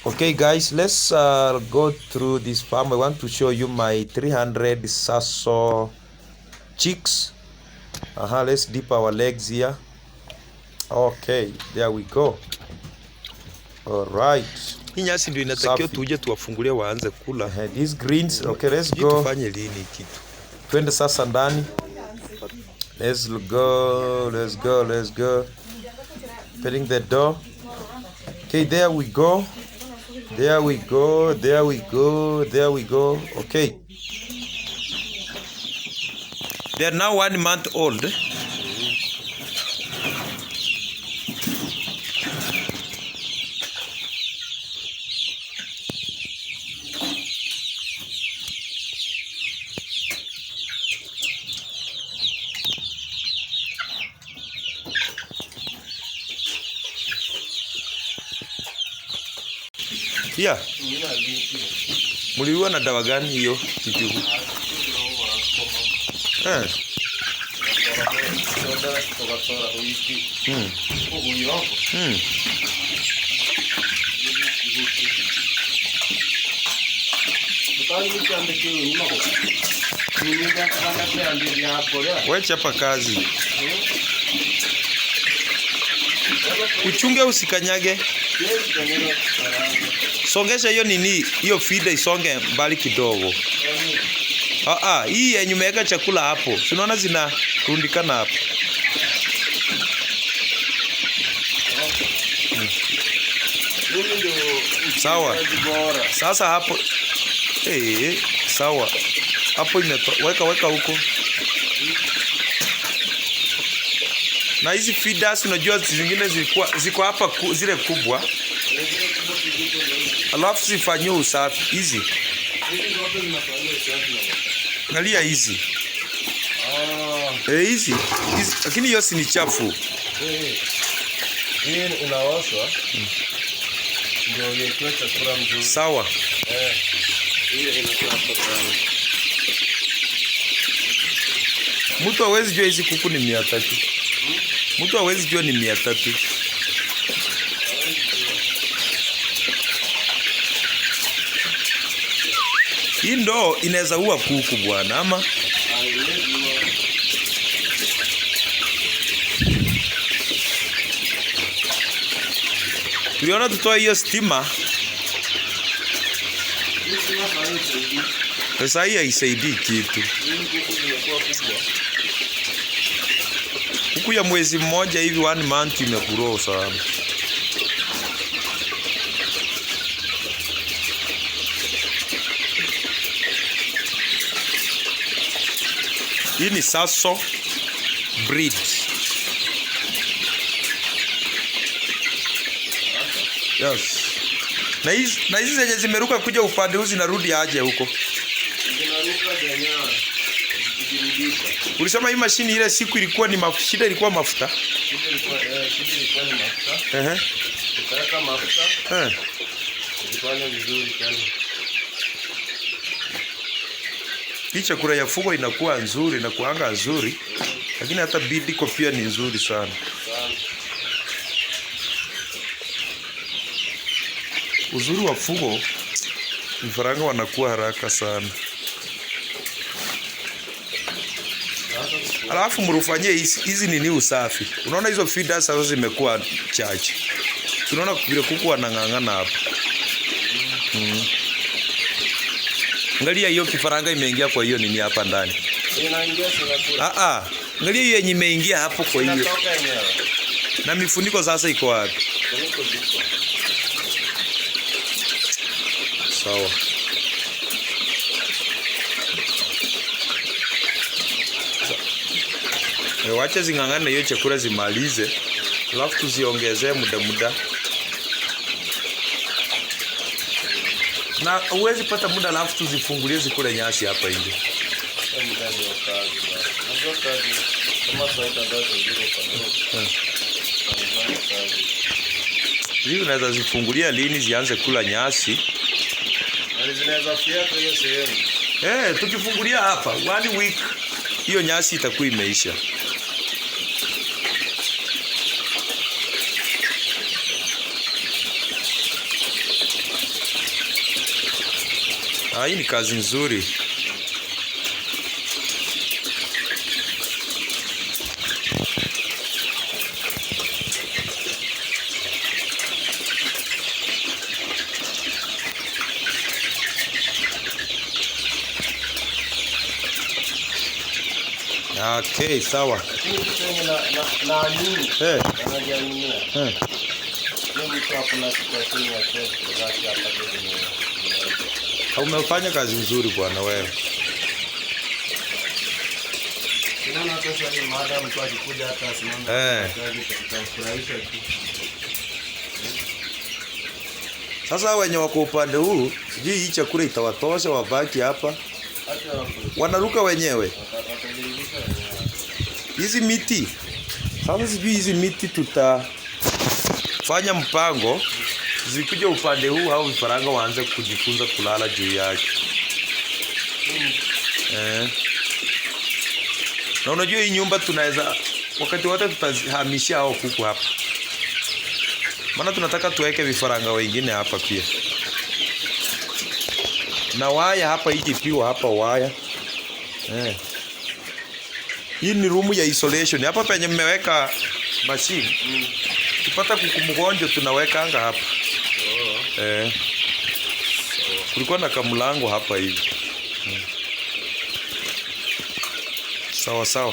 Okay guys, let's go through this farm. I want to show you my 300 SASSO chicks. Let's dip our legs here. Okay, there we go. All right. Hii nyasi ndio inatakiwa tuje tuwafungulie waanze kula. These greens. Okay, let's go. Tufanye lini kitu? Twende sasa ndani. Let's go. Opening the door. Okay, there we go. There we go. Okay. They are now 1 month old. Yeah. Muliwa na dawa gani hiyo kijugu? Wewe chapa kazi. Uchunge usikanyage. Songesha hiyo nini, hiyo feeder isonge mbali kidogo. Hii yenye umeweka chakula hapo. Unaona zinarundikana hapo. Sawa. Sasa hapo. Sawa. Hapo weka huko. Na hizi feeders unajua zingine ziko hapa zile kubwa. Alafu zifanywe usafi hizi. Angalia hizi. Hizi. Lakini hiyo si ni chafu. Hii unaoshwa. Ndio yekiwa chakula mzuri. Sawa. Hiyo inakuwa sana. Mtu hawezi jua hizi kuku ni 300. Mtu hawezi jua ni 300. Hii ndo inaweza ua kuku bwana ama. Tuliona tutoa hiyo stima. Sasa hii haisaidii kitu. Kuku ya mwezi mmoja hivi 1 month imegrow sana. Hii ni SASSO breed. Yes. Na hizi zenye zimeruka kuja upande huu zinarudi aje huko? Zinaruka zenyewe. Ulisema hii mashini ile siku ilikuwa ni shida ilikuwa mafuta. Shida ilikuwa ni mafuta. Tukaweka mafuta. Ilifanya vizuri sana. Hii chakula ya fugo inakuwa nzuri na kuanga nzuri. Lakini hata bidiko pia ni nzuri sana. Uzuri wa fugo, vifaranga wanakuwa haraka sana. Alafu mrufanyie hizi nini usafi. Unaona hizo feeders sasa zimekuwa chache. Tunaona vile kuku wanang'ang'ana hapa. Angalia hiyo kifaranga imeingia kwa hiyo nini hapa ndani. Inaingia sinakula. Angalia hiyo yenye imeingia hapo kwa hiyo. Inatoka yenyewe. Na mifuniko sasa iko wapi? Funiko ziko. Sawa. Wacha zing'ang'ane hiyo chakula zimalize. Alafu tuziongezee muda. Na huwezi pata muda alafu tuzifungulie zikule nyasi hapa nje. Hivi unaweza zifungulia lini zianze kula nyasi? Zinaweza fiata hiyo sehemu. Tukifungulia hapa 1 week hiyo nyasi itakuwa imeisha. Hii ni kazi nzuri. Okay, sawa. Umefanya kazi nzuri bwana wewe. Sasa wenye wako upande huu, sijui hii chakula itawatosha wabaki hapa. Wanaruka wenyewe. Hizi miti. Sasa sijui hizi miti tutafanya mpango zikuja upande huu au vifaranga waanze kujifunza kulala juu yake. Na unajua hii nyumba tunaweza wakati wote tutahamishia hao kuku hapa. Maana tunataka tuweke vifaranga wengine hapa pia. Na waya hapa ikipiwa hapa waya. Hii ni room ya isolation. Hapa penye mmeweka machine. Tupata kuku mgonjwa tunaweka anga hapa. Kulikuwa na kamlango hapa hivi. Sawa sawa.